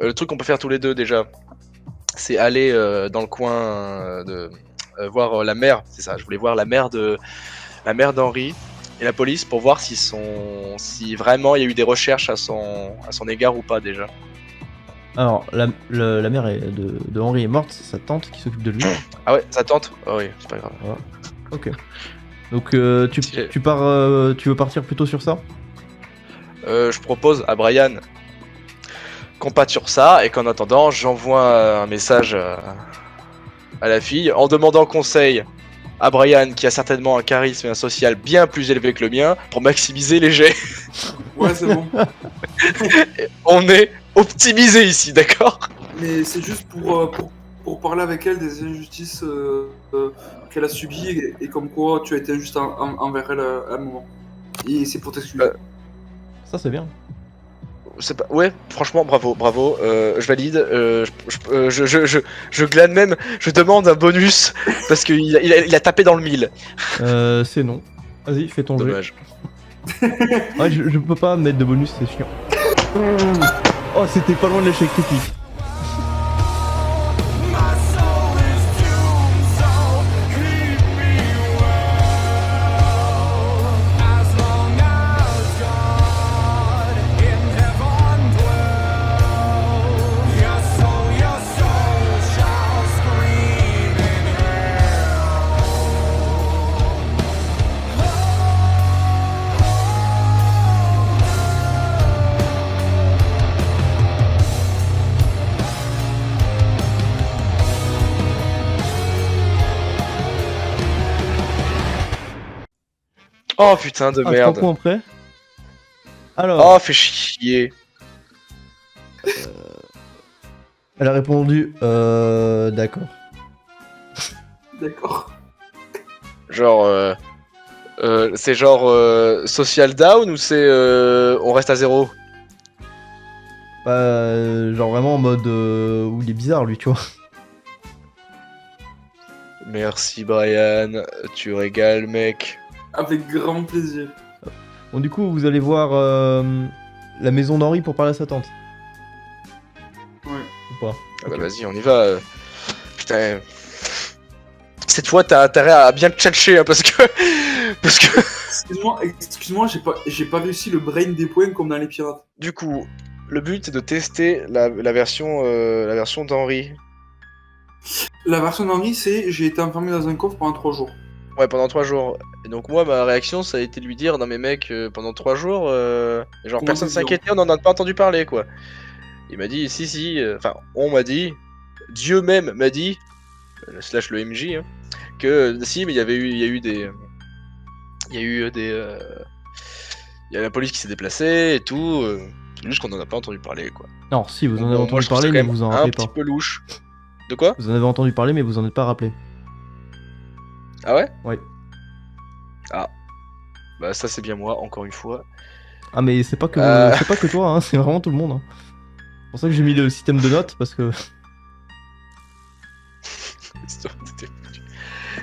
le truc qu'on peut faire tous les deux déjà, c'est aller dans le coin de voir la mère. C'est ça. Je voulais voir la mère d'Henri et la police pour voir si vraiment il y a eu des recherches à son égard ou pas déjà. Alors, la mère de Henri est morte, c'est sa tante qui s'occupe de lui. Ah ouais, sa tante. Oh oui, c'est pas grave. Voilà. Ok. Donc, Si j'ai- tu pars, tu veux partir plutôt sur ça? Je propose à Brian qu'on parte sur ça et qu'en attendant, j'envoie un message à la fille en demandant conseil à Brian qui a certainement un charisme et un social bien plus élevé que le mien pour maximiser les jets. Ouais, c'est bon. On est optimisé ici, d'accord? Mais c'est juste pour parler avec elle des injustices qu'elle a subies et comme quoi tu as été injuste envers elle à un moment. Et c'est pour t'excuser. Ça, c'est bien. C'est pas... Ouais, franchement, bravo, bravo. Je valide. Je glane même. Je demande un bonus parce qu'il a tapé dans le mille. C'est non. Vas-y, fais ton jeu. Dommage. Ouais, je peux pas mettre de bonus, c'est chiant. Oh, c'était pas loin de l'échec critique. Oh putain de 3 merde. points près. Alors, Oh, fais chier. elle a répondu d'accord. D'accord. Genre, c'est genre social down ou c'est on reste à zéro? Genre vraiment en mode où il est bizarre lui, tu vois. Merci Brian, tu régales mec. Avec grand plaisir. Bon, du coup, vous allez voir la maison d'Henri pour parler à sa tante. Ouais. Ou pas? Ah bah Ok. vas-y, on y va. Putain. Cette fois, t'as intérêt à bien tchatcher hein, parce que. Parce que. Excuse-moi, j'ai pas réussi le brain des points comme dans les pirates. Du coup, le but c'est de tester la version d'Henri. La version d'Henri, c'est j'ai été enfermé dans un coffre pendant 3 jours. Ouais, pendant 3 jours. Et donc, moi, ma réaction, ça a été de lui dire non, mais mec, pendant 3 jours, genre, Comment personne te dire s'inquiétait, on en a pas entendu parler, quoi. Il m'a dit si, si, enfin, on m'a dit, Dieu même m'a dit, slash le MJ, hein, que si, mais il y a eu des. Il y a eu des. Il y a la police qui s'est déplacée et tout. Juste qu'on en a pas entendu parler, quoi. Non, si, vous en Donc, avez bon, moi, entendu je trouve ça parler, quand mais même vous en un rappelez petit pas. peu louche. De quoi? Vous en avez entendu parler, mais vous en êtes pas rappelé. Ah ouais? Ouais. Ah. Bah, ça, c'est bien moi, encore une fois. Ah, mais c'est pas que, Euh. c'est pas que toi, hein, c'est vraiment tout le monde. Hein. C'est pour ça que j'ai mis le système de notes, parce que.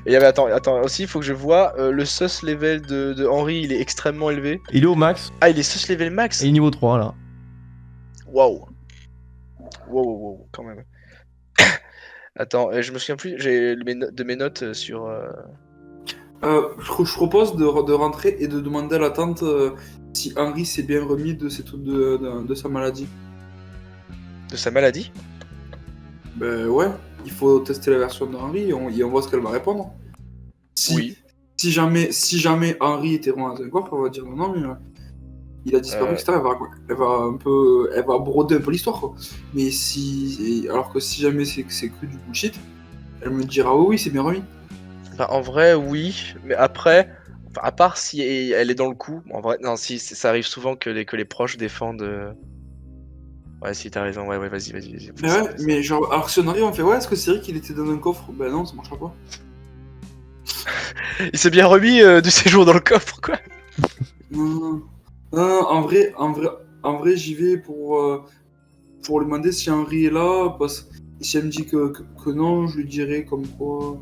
Et il y avait, attends, aussi, il faut que je vois le sus level de Henry, il est extrêmement élevé. Il est au max, Ah, il est sus level max? et il est niveau 3 là. Waouh. Wow, quand même. Attends, je me souviens plus, j'ai de mes notes sur. Je propose de rentrer et de demander à la tante si Henri s'est bien remis de sa maladie. De sa maladie? Ben ouais, il faut tester la version d'Henri et on voit ce qu'elle va répondre. Oui. Si jamais Henri était vraiment dans un coffre, on va dire non, mais il a disparu, etc. Elle va broder un peu l'histoire, quoi. Mais alors que si jamais c'est que du bullshit, elle me dira oui, c'est bien remis. Bah, en vrai, oui, mais après, enfin, à part si elle est dans le coup, en vrai, non, si ça arrive souvent que les proches défendent. Ouais, si t'as raison, ouais, vas-y. Mais ouais, mais genre, alors que si on arrive, on fait ouais, est-ce que c'est vrai qu'il était dans un coffre? Ben non, ça marchera pas. Il s'est bien remis du séjour dans le coffre, quoi. Non, en vrai, j'y vais pour lui demander si Henri est là, parce que si elle me dit que non, je lui dirai comme quoi.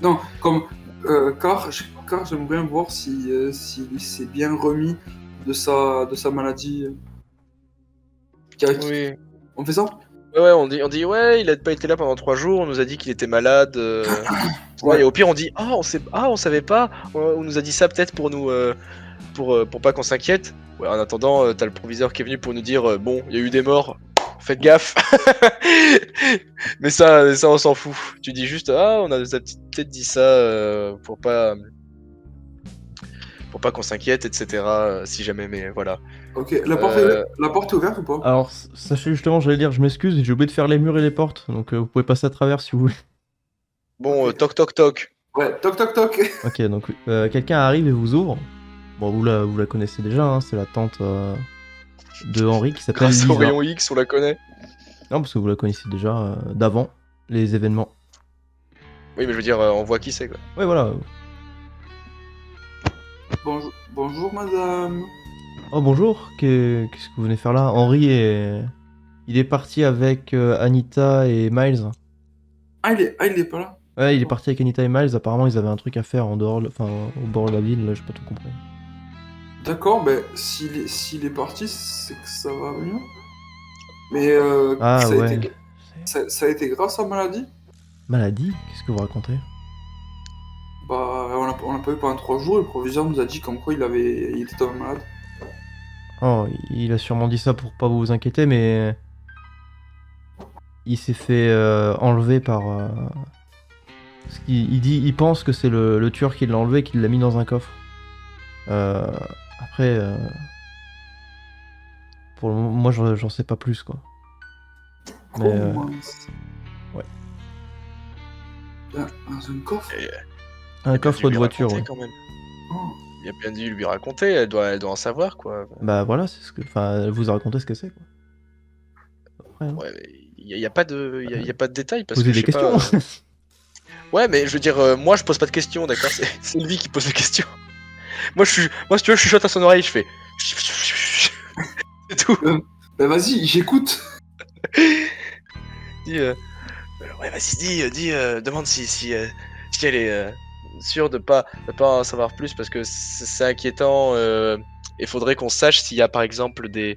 Non, car j'aimerais bien voir s'il s'est bien remis de sa maladie. Oui. On fait ça? Ouais, on dit ouais, il a pas été là pendant 3 jours, on nous a dit qu'il était malade. Ouais. Et au pire, on dit on savait pas, on nous a dit ça peut-être pour nous, pour pas qu'on s'inquiète. Ouais, en attendant, t'as le proviseur qui est venu pour nous dire bon, il y a eu des morts, faites gaffe. Mais ça, on s'en fout. Tu dis juste on a peut-être dit ça pour pas qu'on s'inquiète, etc. Si jamais, mais voilà. Ok, la porte, la porte est ouverte ou pas? Alors, sachez justement, j'allais dire, je m'excuse, j'ai oublié de faire les murs et les portes, donc vous pouvez passer à travers si vous voulez. Bon, Ok. toc toc toc. Ouais, toc toc toc. Ok, donc quelqu'un arrive et vous ouvre. Bon, vous la connaissez déjà, hein, c'est la tante de Henri qui s'appelle Grâce Lisa. au rayon X, on la connaît. Non, parce que vous la connaissez déjà d'avant les événements. Oui, mais je veux dire, on voit qui c'est, quoi. Ouais, voilà. Bonjour madame. Oh, bonjour, qu'est-ce que vous venez faire là? Henri est... Il est parti avec Anita et Miles. Ah, il est pas là. Ouais, il est parti avec Anita et Miles, apparemment ils avaient un truc à faire en dehors, enfin au bord de la ville, là, j'ai pas tout compris. D'accord, ben s'il est parti, c'est que ça va mieux. Mais Ah ça, a ouais. été, ça a été grave sa maladie. Maladie? Qu'est-ce que vous racontez? Bah, on l'a pas eu pendant 3 jours et le proviseur nous a dit comme quoi il était tombé malade. Oh, il a sûrement dit ça pour pas vous inquiéter, mais il s'est fait enlever par. Parce il pense que c'est le tueur qui l'a enlevé et qui l'a mis dans un coffre. Euh, Après, pour le moment, moi j'en sais pas plus quoi. Mais, Comment ouais. Dans un coffre. Et, Un coffre de voiture, raconter, ouais. quand même. Oh. Il a bien dû lui raconter, elle doit en savoir, quoi. Bah voilà, c'est ce que. Enfin, elle vous a raconté ce que c'est quoi. Après, hein. Ouais, il y a pas de, y a pas de détails parce Posez que je des sais pas. questions. Ouais, mais je veux dire, moi je pose pas de questions, d'accord. C'est lui qui pose les questions. Moi si tu veux, je chuchote à son oreille, je fais. C'est tout. Ben vas-y, j'écoute. Dis, ouais, vas-y, dis, demande si elle est sûre de pas en savoir plus parce que c'est inquiétant. Il faudrait qu'on sache s'il y a par exemple s'il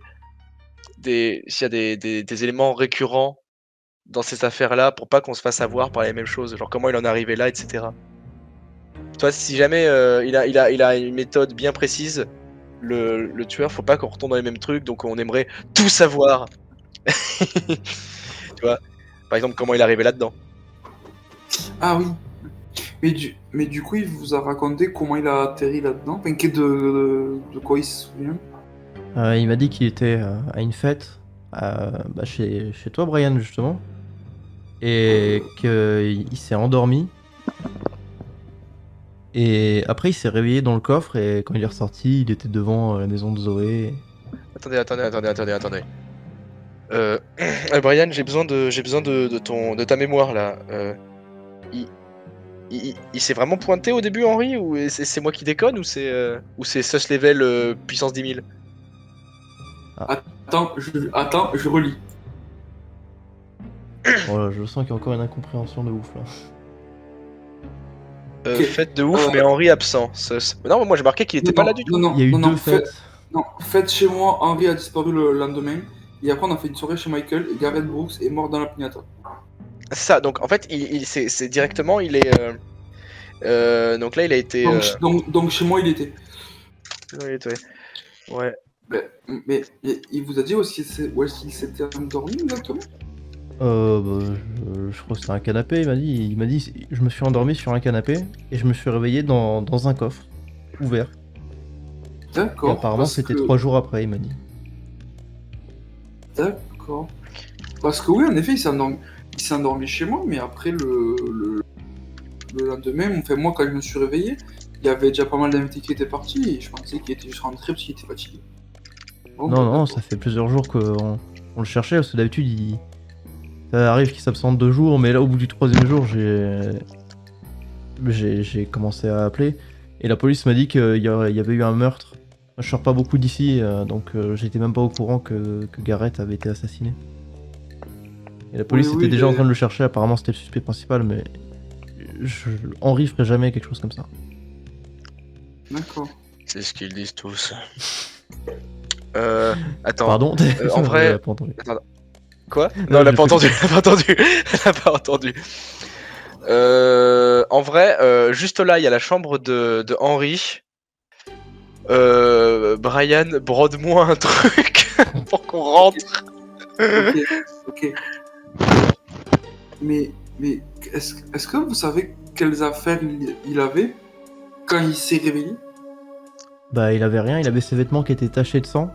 y a des éléments récurrents dans ces affaires-là pour pas qu'on se fasse avoir par les mêmes choses, genre comment il en est arrivé là, etc. Toi, si jamais il a une méthode bien précise, le tueur, faut pas qu'on retombe dans les mêmes trucs, donc on aimerait tout savoir. Tu vois, par exemple, comment il est arrivé là-dedans. Ah oui. Mais du coup, il vous a raconté comment il a atterri là-dedans. Enfin, de quoi il se souvient. Il m'a dit qu'il était à une fête chez toi, Brian, justement. Et qu'il s'est endormi. Et après, il s'est réveillé dans le coffre. Et quand il est ressorti, il était devant la maison de Zoé. Attendez. Brian, j'ai besoin de ta mémoire là. Il s'est vraiment pointé au début, Henri, ou c'est moi qui déconne, ou c'est sus level puissance 10 000? Attends, je relis. Voilà, je sens qu'il y a encore une incompréhension de ouf là. Ok. Fête de ouf, mais Henri absent. Non, moi j'ai marqué qu'il était pas là du tout. Il y a eu deux fêtes. Non, fête chez moi, Henri a disparu le lendemain. Et après, on a fait une soirée chez Michael et Gareth Brooks est mort dans la piñata. C'est ça, donc en fait, c'est directement, il est. Donc là, il a été. Donc chez moi, il était. Ouais. Mais il vous a dit où est-ce qu'il s'était endormi exactement? Je crois que c'était un canapé, il m'a dit, je me suis endormi sur un canapé et je me suis réveillé dans un coffre ouvert. Et D'accord. apparemment c'était 3 jours après, il m'a dit. D'accord. Parce que oui, en effet, il s'est endormi chez moi, mais après le lendemain, enfin moi quand je me suis réveillé, il y avait déjà pas mal d'invités qui étaient partis et je pensais qu'il était juste rentré parce qu'il était fatigué. Bon, bah, Non, d'accord. ça fait plusieurs jours qu'on le cherchait, parce que d'habitude ça arrive qu'il s'absente 2 jours, mais là au bout du 3e jour j'ai commencé à appeler et la police m'a dit qu'il y avait eu un meurtre. Je sors pas beaucoup d'ici, donc j'étais même pas au courant que Gareth avait été assassiné. Et la police était déjà en train de le chercher, apparemment c'était le suspect principal, mais Henri ferait jamais quelque chose comme ça. D'accord. C'est ce qu'ils disent tous. Attends. Pardon. En vrai- J'ai pas entendu. Attends. Quoi? Non, elle a je pas fais- entendu. Elle a pas entendu. Elle a pas entendu. En vrai, juste là, il y a la chambre de Henry. Brian, brode-moi un truc pour qu'on rentre. Ok. Mais est-ce que vous savez quelles affaires il avait quand il s'est réveillé? Bah, il avait rien, il avait ses vêtements qui étaient tachés de sang.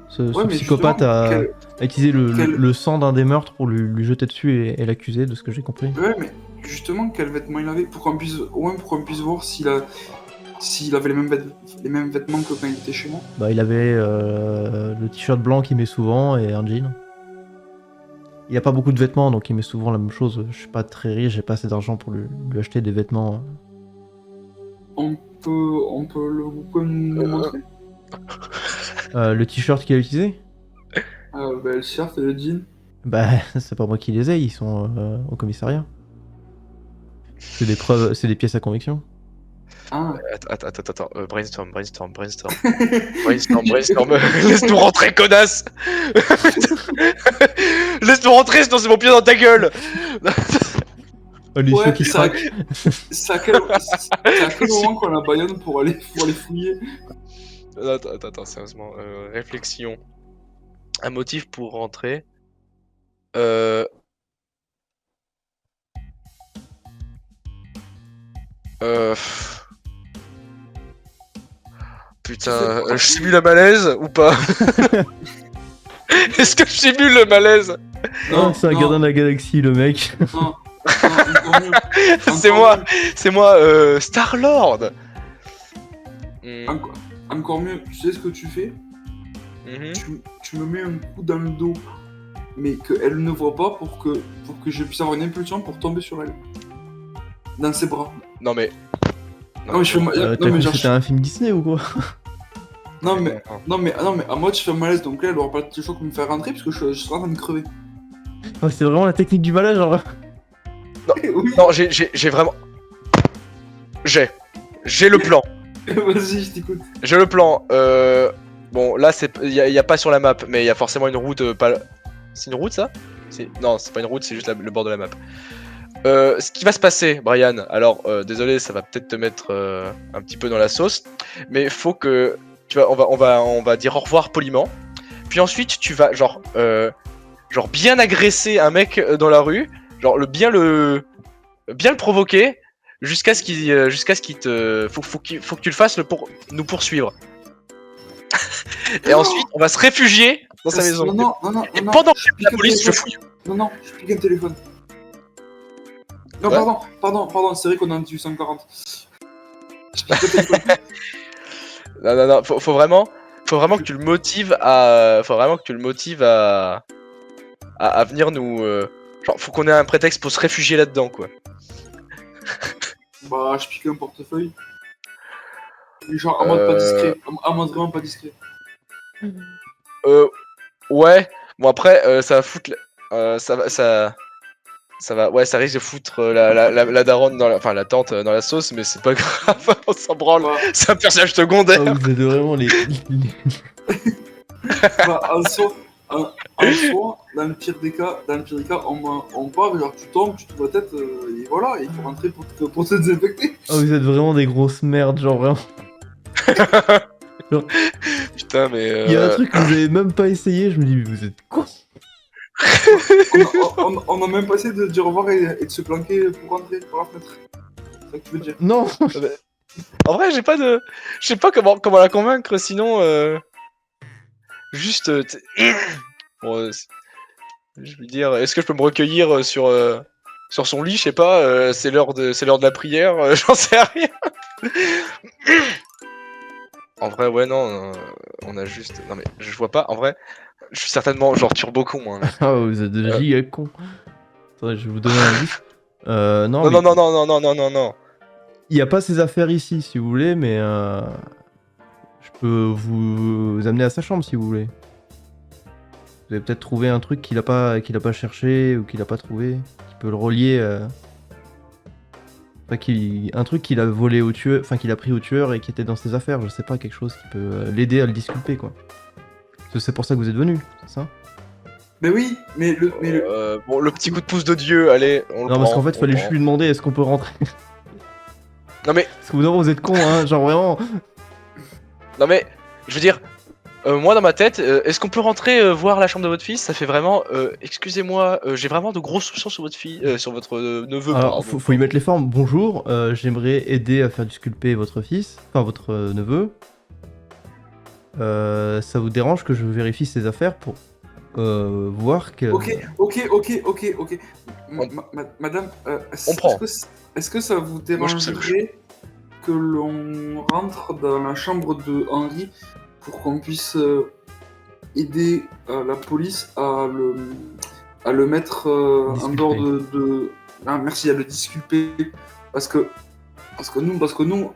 Ce Ouais, mais psychopathe justement, a utilisé quel- le sang d'un des meurtres pour lui jeter dessus et l'accuser, de ce que j'ai compris. Ouais, mais justement, quels vêtements il avait pour qu'on puisse, voir s'il avait les mêmes vêtements que quand il était chez moi. Bah, il avait le t-shirt blanc qu'il met souvent et un jean. Il a pas beaucoup de vêtements, donc il met souvent la même chose. Je suis pas très riche, j'ai pas assez d'argent pour lui acheter des vêtements. Vous pouvez nous montrer Le t-shirt qu'il a utilisé? le shirt et le jean. Bah, c'est pas moi qui les ai, ils sont au commissariat. C'est des preuves, c'est des pièces à conviction. Ah, Attends. Brainstorm. Laisse-nous rentrer, connasse. Laisse-nous rentrer, sinon c'est mon pied dans ta gueule. Les Ouais, cheveux qui ça- craquent. c'est à quel moment qu'on a Bayonne pour aller fouiller? Attends, sérieusement. Réflexion. Un motif pour rentrer. Putain, je simule un malaise ou pas? Est-ce que je simule le malaise? C'est un gardien de la galaxie, le mec. Non, encore mieux. C'est moi, Star-Lord. Encore mieux, tu sais ce que tu fais? Tu me mets un coup dans le dos, mais qu'elle ne voit pas pour que je puisse avoir une impulsion pour tomber sur elle. Dans ses bras. Non mais. Non, mais je fais T'as non, mais cru que genre, c'était un film Disney ou quoi? non, mais à moi, je fais un malaise, donc là, elle aura pas le choix de me faire rentrer parce que je serai en train de crever. Ouais, c'est vraiment la technique du malaise, genre. Oui, Non, j'ai vraiment. J'ai le plan. vas-y, je t'écoute. J'ai le plan. Bon, là, y a pas sur la map, mais il y a forcément une route. C'est une route, ça? Non, c'est pas une route, c'est juste le bord de la map. Ce qui va se passer, Brian, alors désolé, ça va peut-être te mettre un petit peu dans la sauce, mais faut que tu vois, on va dire au revoir poliment. Puis ensuite, tu vas genre bien agresser un mec dans la rue, genre bien le provoquer jusqu'à ce qu'il te faut que tu le fasses pour nous poursuivre. Et ensuite, on va se réfugier dans sa maison. Non, Et pendant que la police, je fouille. Non, je pique un téléphone. Non, Ouais. pardon, c'est vrai qu'on est en 1840. Je pique un téléphone. Non, faut vraiment que tu le motives à venir nous genre faut qu'on ait un prétexte pour se réfugier là-dedans quoi. Bah, je pique un portefeuille. Mais genre, en mode pas discret. En mode vraiment pas discret. Ouais. Bon après ça va foutre ça va ouais, ça risque de foutre la daronne la tante dans la sauce, mais c'est pas grave, on s'en branle. Bah, C'est un personnage secondaire. Ah, vous êtes vraiment les... bah, en soi, dans le pire des cas, on part, genre tu tombes, tu te vois la tête, et voilà, il faut rentrer pour te désinfecter. Ah, vous êtes vraiment des grosses merdes, genre vraiment. Putain mais Il y a un truc que vous avez même pas essayé, je me dis, mais vous êtes cons. On a même pas essayé de dire au revoir et de se planquer pour rentrer par la fenêtre. C'est ça que tu veux dire. Non. en vrai, je sais pas comment la convaincre sinon juste bon, je veux dire, est-ce que je peux me recueillir sur son lit, je sais pas, c'est l'heure de la prière, j'en sais rien. En vrai, ouais, non, on a juste. Non, mais je vois pas, en vrai, je suis certainement genre turbo con. Hein. Ah, vous êtes des giga cons. Attendez, je vais vous donner un indice. Non, Non. il n'y a pas ces affaires ici, si vous voulez, mais je peux vous amener à sa chambre, si vous voulez. Vous avez peut-être trouvé un truc qu'il a pas cherché ou qu'il a pas trouvé, qui peut le relier. Enfin, un truc qu'il a volé au tueur, enfin qu'il a pris au tueur et qui était dans ses affaires. Je sais pas, quelque chose qui peut l'aider à le disculper, quoi. C'est pour ça que vous êtes venu, c'est ça? Mais oui, mais Bon, le petit coup de pouce de Dieu, allez, on le Non, prend. parce qu'en fait, on fallait le juste lui demander est-ce qu'on peut rentrer. prend. Non mais, Parce que vous êtes cons, hein, genre vraiment. je veux dire, moi dans ma tête, est-ce qu'on peut rentrer voir la chambre de votre fils? Ça fait vraiment, excusez-moi, j'ai vraiment de gros soupçons sur votre fille, sur votre neveu, Alors, pardon. faut y mettre les formes. Bonjour, j'aimerais aider à faire disculper votre fils, enfin votre neveu. Ça vous dérange que je vérifie ses affaires pour voir que. Ok. Madame, On prend. est-ce que ça vous Moi, je trouve ça dérangerait que l'on rentre dans la chambre de Henri pour qu'on puisse aider la police à le mettre en Disculper. dehors de... Ah, merci, à le disculper. Parce que nous,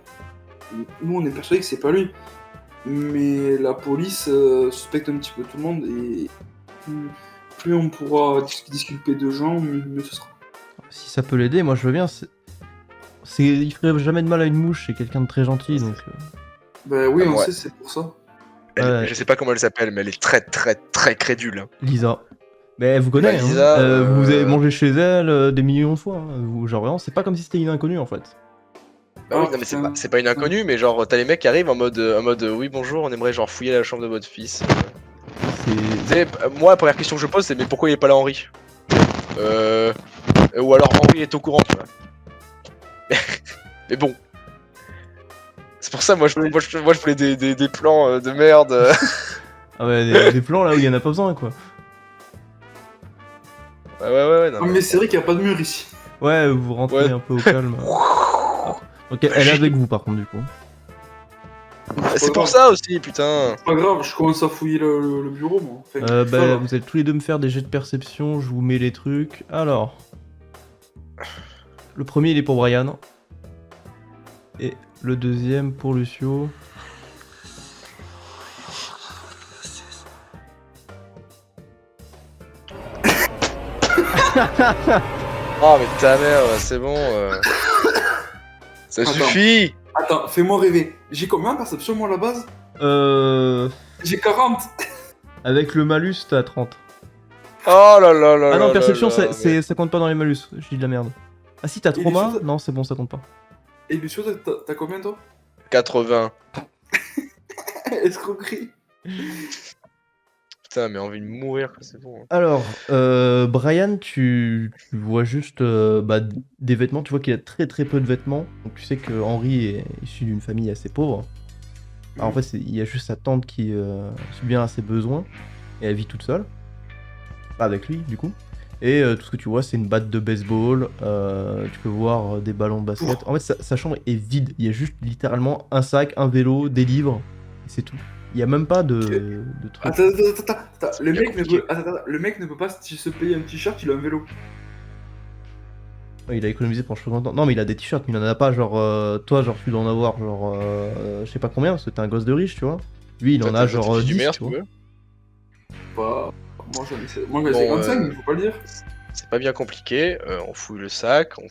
on est persuadés que c'est pas lui. Mais la police suspecte un petit peu tout le monde et plus on pourra disculper de gens, mieux ce sera. Si ça peut l'aider, moi je veux bien. Il ferait jamais de mal à une mouche, c'est quelqu'un de très gentil donc. Ben oui, Ah, on ouais. sait, c'est pour ça. Ouais. Je sais pas comment elle s'appelle, mais elle est très très très crédule. Hein. Lisa. Mais elle vous connaît, Bah, Lisa, hein. Vous avez mangé chez elle des millions de fois. Hein. Genre vraiment, c'est pas comme si c'était une inconnue en fait. Bah oui, Ah, non, mais putain. c'est pas une inconnue, mais genre t'as les mecs qui arrivent en mode oui bonjour, on aimerait genre fouiller la chambre de votre fils. C'est. Tu sais, moi la première question que je pose c'est mais pourquoi il est pas là Henri? Ou alors Henri est au courant, tu vois. Mais bon. C'est pour ça moi je voulais des plans de merde. Ah ouais, des plans là où il y en a pas besoin quoi. ouais, non. Ah, mais c'est vrai qu'il n'y a pas de mur ici. Ouais, vous rentrez Ouais. un peu au calme. Ok, elle est avec vous par contre du coup. C'est pour ça aussi, putain. C'est pas grave, je commence à fouiller le bureau, moi. Enfin, ça Bah, va. vous allez tous les deux me faire des jets de perception, je vous mets les trucs. Alors. Le premier il est pour Brian. Et le deuxième pour Lucio. Oh mais ta mère, c'est bon. Ça Attends. suffit. Attends, fais-moi rêver. J'ai combien de perception, moi, à la base? J'ai 40. Avec le malus, t'as 30. Oh là là là Ah non, là perception, là là, ça compte pas dans les malus. Je dis de la merde. Ah si, t'as Et trauma? les choses- Non, c'est bon, ça compte pas. Et Lucio, t'as combien, toi? 80. Escroquerie. Putain, mais envie de mourir, c'est bon. Alors, Brian, tu vois juste des vêtements. Tu vois qu'il a très très peu de vêtements. Donc tu sais que Henry est issu d'une famille assez pauvre. Alors, en fait, il y a juste sa tante qui subvient à ses besoins. Et elle vit toute seule. Pas avec lui, du coup. Et tout ce que tu vois, c'est une batte de baseball. Tu peux voir des ballons de basket. En fait, sa chambre est vide. Il y a juste littéralement un sac, un vélo, des livres. Et c'est tout. Il n'y a même pas de trucs. Attends. Le bien mec, compliqué. le mec ne peut pas se payer un t-shirt, il a un vélo. Ouais, il a économisé pour cheveux longtemps. Non, mais il a des t-shirts, mais il en a pas. Genre, toi, genre, tu dois en avoir, genre, je sais pas combien, parce que t'es un gosse de riche, tu vois. Lui, il en a genre du 10, meilleur, tu si tu vois. veux. Bah, moi j'en ai Bon, 55, il faut pas le dire. C'est pas bien compliqué. On fouille le sac, on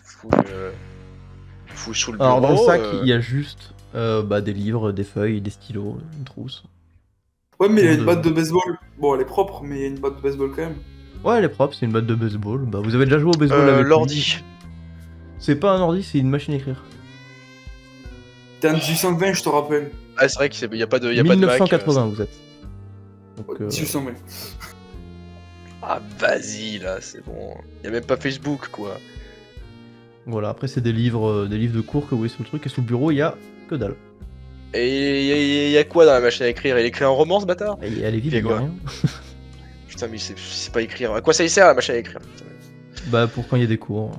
fouille sous le bureau. Alors, dans le sac, il y a juste des livres, des feuilles, des stylos, une trousse. Ouais, mais il a de- une batte de baseball. Bon, elle est propre, mais il y a une batte de baseball quand même. Ouais, elle est propre, c'est une batte de baseball. Bah, vous avez déjà joué au baseball avec lui. L'ordi. C'est pas un ordi, c'est une machine à écrire. T'es en 1820, je te rappelle. Ah, c'est vrai qu'il y a pas de, y a pas de Mac. 1980, vous êtes. Donc, 1820. Ah, vas-y, là, c'est bon. Y a même pas Facebook, quoi. voilà, après, c'est des livres de cours que vous voyez sur le truc, et sous le bureau, il y a que dalle. Et y a quoi dans la machine à écrire? Il écrit un roman, ce bâtard? Et elle est vide, Et il y a quoi rien. Putain, mais c'est pas écrire. À quoi ça y sert, la machine à écrire? Putain. Bah, pour quand il y a des cours.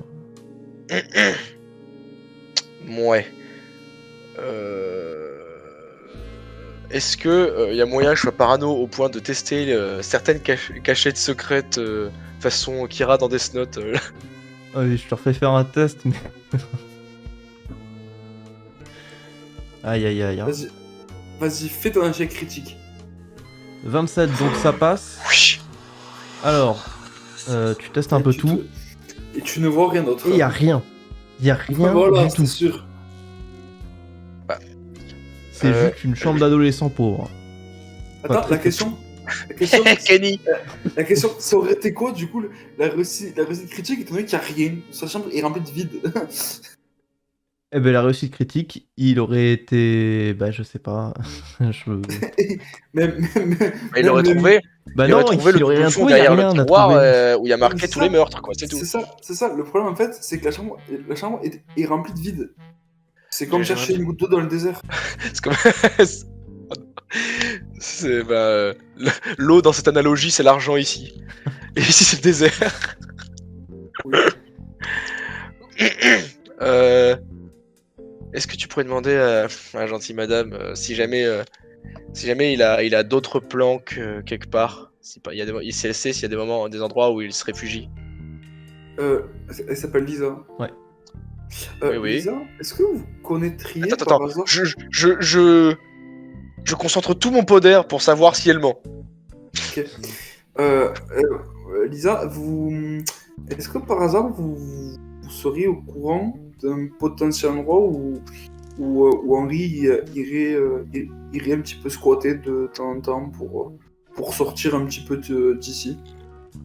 Ouais. Est-ce que y a moyen que je sois parano au point de tester certaines cachettes secrètes façon Kira dans Death Note Allez, je te refais faire un test, mais. Aïe aïe aïe. Hein. Vas-y, fais ton échec critique. 27, donc ça passe. Oui. Alors, tu testes un Et peu tu tout. Et tu ne vois rien d'autre. Et y a rien. Y a rien Voilà, du c'est tout. sûr. C'est juste une chambre d'adolescent pauvre. Attends, très, la très question. la question, Kenny. la question, ça aurait été quoi, du coup, la réussite critique, étant donné qu'il n'y a rien, sa chambre est remplie de vide. Eh ben la réussite critique, il aurait été... Bah je sais pas. Même, Il aurait trouvé. Bah Il aurait non, trouvé le il aurait rien bouffon trouvé, il y a derrière rien le à tiroir trouver. où il y a marqué C'est tous ça. les meurtres, quoi, c'est tout. C'est ça. Le problème, en fait, c'est que la chambre est remplie de vide. C'est comme J'ai chercher une goutte d'eau dans le désert. C'est comme. L'eau dans cette analogie, c'est l'argent ici. Et ici, c'est le désert. Oui. Est-ce que tu pourrais demander à la gentille madame si jamais il a d'autres plans que quelque part, si pas, il sait s'il y a des endroits où il se réfugie. Elle s'appelle Lisa. Ouais. Oui. Lisa, est-ce que vous connaîtriez Attends, par hasard... je concentre tout mon pot d'air pour savoir si elle ment. Ok. Lisa, est-ce que par hasard vous seriez au courant d'un potentiel endroit où Henri irait un petit peu squatter de temps en temps pour sortir un petit peu d'ici?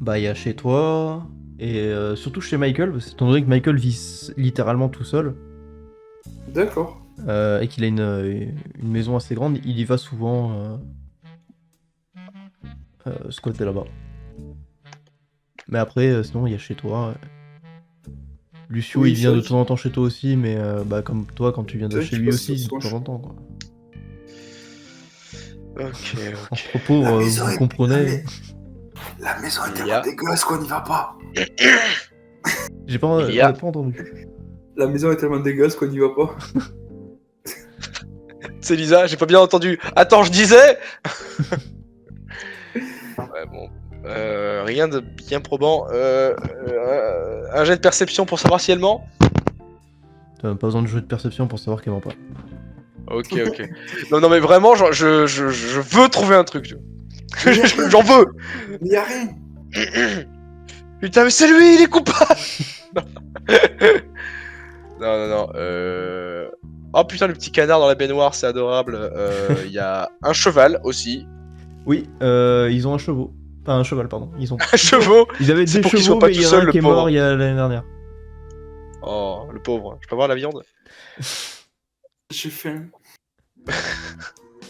Bah il y a chez toi, et surtout chez Michael, parce que étant donné que Michael vit littéralement tout seul, D'accord. et qu'il a une maison assez grande, il y va souvent squatter là-bas. Mais après, sinon il y a chez toi. Lucio, Oui, il vient ça, de temps en temps chez toi aussi, mais bah, comme toi, quand tu viens de C'est vrai chez qu'il lui passe aussi, de son temps en temps. Quoi. Ok. Entre pauvres, maison vous est- comprenez. La maison est Il y tellement a- dégueulasse qu'on n'y va pas. J'ai pas, Il y a- on a pas entendu. La maison est tellement dégueulasse qu'on n'y va pas. C'est Lisa, j'ai pas bien entendu. Attends, je disais. Ouais, bon. Rien de bien probant. Un jet de perception pour savoir si elle ment. T'as même pas besoin de jeu de perception pour savoir qu'elle ment pas. Ok. Non, mais vraiment, je veux trouver un truc. Tu vois. J'en veux. Il n'y a rien. Putain, mais c'est lui, il est coupable. Non. Oh putain, le petit canard dans la baignoire, c'est adorable. Il y a un cheval aussi. Oui, ils ont un chevaux. Enfin, un cheval, pardon. Ils ont. Un chevaux. Ils avaient C'est des pour qu'ils chevaux, soient pas mais il tout y en a seuls, un le qui est pauvre. mort il y a l'année dernière. Oh, le pauvre. Je peux avoir la viande? J'ai faim.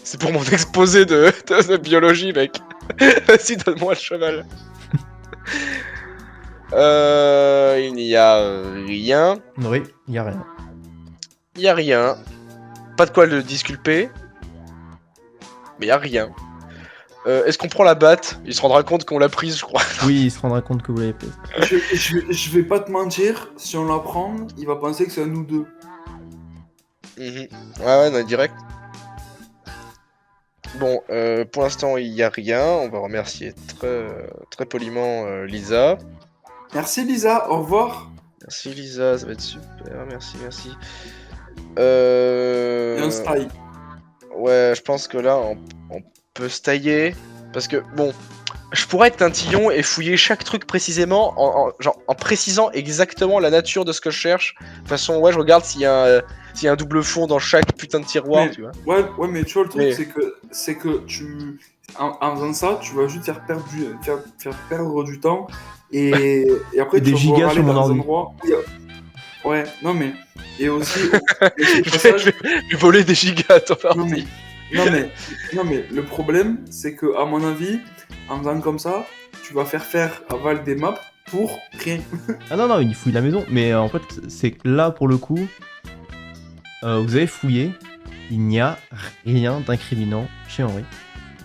C'est pour mon exposé de biologie, mec. Vas-y, donne-moi le cheval. Il n'y a rien. Oui, il y a rien. Il n'y a rien. Pas de quoi le disculper. Mais il n'y a rien. Est-ce qu'on prend la batte? Il se rendra compte qu'on l'a prise, je crois. Oui, il se rendra compte que vous l'avez prise. Je vais pas te mentir, si on la prend, il va penser que c'est à nous deux. Ouais, non, direct. Bon, pour l'instant, il n'y a rien. On va remercier très poliment Lisa. Merci Lisa, au revoir. Merci Lisa, ça va être super. Merci. Et on se taille. Ouais, je pense que là, on peut se tailler. Parce que, bon, je pourrais être un tillon et fouiller chaque truc précisément, en précisant exactement la nature de ce que je cherche. De toute façon, ouais, je regarde s'il y a un double fond dans chaque putain de tiroir, Mais- tu vois. Ouais, mais tu vois, le truc, Mais- c'est que tu. En faisant ça, tu vas juste faire perdre du temps. Et après, Et des tu vas gigas pouvoir aller sur mon dans des ordi. endroits où il y a- Ouais, non, mais. Et aussi. Je vais lui voler des gigas à ton ordi. Non mais le problème, c'est que, à mon avis, en faisant comme ça, tu vas faire à Val des maps pour rien. Ah non, il fouille la maison. Mais en fait, c'est que là, pour le coup, vous avez fouillé. Il n'y a rien d'incriminant chez Henri.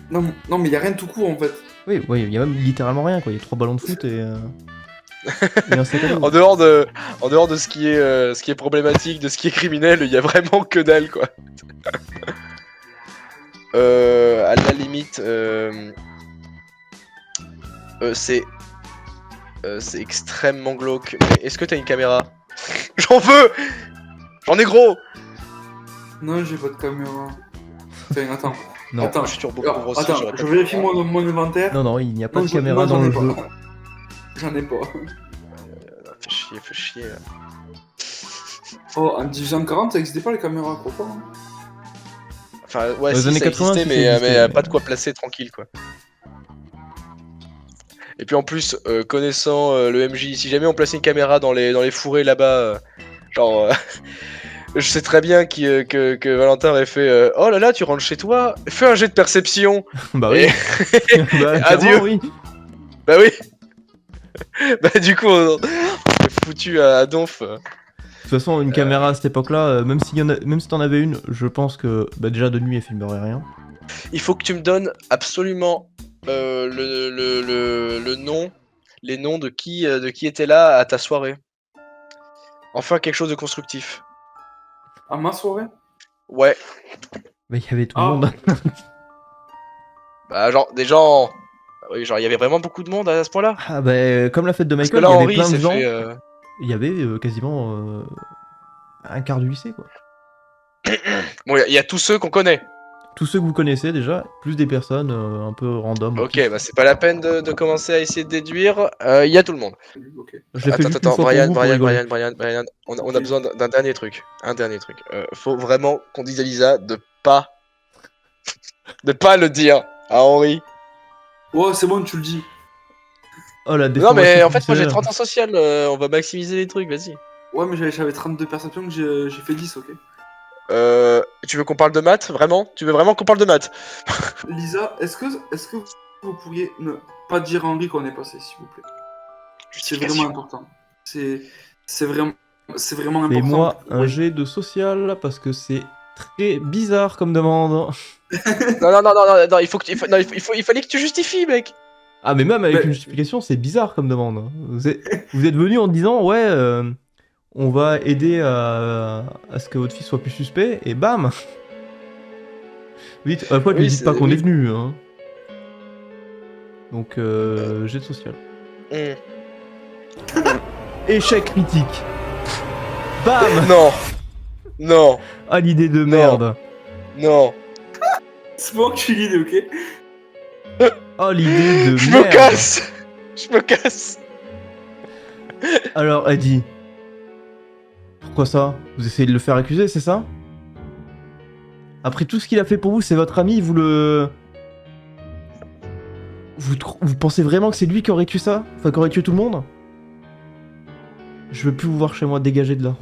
Non, mais il y a rien de tout court en fait. Oui, il y a même littéralement rien, quoi. Il y a 3 ballons de foot et un sac à dos. En dehors de ce qui est problématique, de ce qui est criminel, il y a vraiment que dalle, quoi. À la limite, c'est extrêmement glauque. Mais est-ce que t'as une caméra? J'en veux! J'en ai gros! Non, j'ai pas de caméra. Enfin, attends. Non. Attends, Je suis turbo alors, pauvre aussi, attends, j'aurais je pas de vérifie caméra. mon inventaire. Non, il n'y a pas Non, de caméra j'en dans ai le pas. jeu. J'en ai pas. Fais chier. Là. Oh, en Division 40, ça existait pas les caméras, quoi. Hein. Enfin, ouais, Dans les si, années ça 80, existait, si, ça existait, mais mais- pas de quoi placer tranquille, quoi. Et puis en plus, connaissant le MJ, si jamais on plaçait une caméra dans les fourrés là-bas, genre, je sais très bien que Valentin aurait fait oh là là, tu rentres chez toi, fais un jet de perception. Bah oui. Bah, Adieu. clairement, oui. Bah oui. Bah du coup, on est foutu à donf. De toute façon, une caméra à cette époque-là, même si t'en avais une, je pense que bah, déjà de nuit elle filmerait rien. Il faut que tu me donnes absolument le nom, les noms de qui était là à ta soirée. Enfin, quelque chose de constructif. À ma soirée? Ouais. Mais il y avait tout le Ah. monde. Bah genre des gens. Oui, genre il y avait vraiment beaucoup de monde à ce point-là. Ah bah comme la fête de Parce que Michael, là il y avait Henri plein de s'est gens. fait. Il y avait quasiment un quart du lycée quoi. Bon, il y a tous ceux qu'on connaît. Tous ceux que vous connaissez déjà, plus des personnes un peu random. au Ok, pif. bah c'est pas la peine de commencer à essayer de déduire. Il y a tout le monde. Ok. Je l'ai fait juste une Attends, fois pour vous pour rigoler. Brian, on a besoin d'un dernier truc. Un dernier truc. Faut vraiment qu'on dise à Lisa de pas le dire à Henri. Ouais, c'est bon, tu le dis. Oh la Non déformation mais en fait moi j'ai fonctionnelle. 30 ans social, on va maximiser les trucs, vas-y. Ouais, mais j'avais 32 perceptions, que j'ai fait 10, ok. Tu veux qu'on parle de maths, vraiment? Tu veux vraiment qu'on parle de maths? Lisa, est-ce que vous pourriez ne pas dire à Henri qu'on est passé, s'il vous plaît? C'est vraiment important. C'est vraiment important. Fais-moi un Ouais. jet de social parce que c'est très bizarre comme demande. Non, il fallait que tu justifies, mec. Ah mais même avec Mais- une justification, c'est bizarre comme demande. Vous êtes venu en disant ouais, on va aider à ce que votre fils soit plus suspect et bam. Vite, à la fois, Oui, ne dites pas qu'on oui. est venu. Hein. Donc jet de social. Échec critique. Bam. Non, Ah l'idée de merde. non. C'est bon que tu l'idée, ok? Oh l'idée de Je merde. me casse. Alors Eddie, pourquoi ça? Vous essayez de le faire accuser, c'est ça? Après tout ce qu'il a fait pour vous, c'est votre ami, vous le... Vous pensez vraiment que c'est lui qui aurait tué ça? Enfin, qui aurait tué tout le monde? Je veux plus vous voir chez moi, dégagez de là.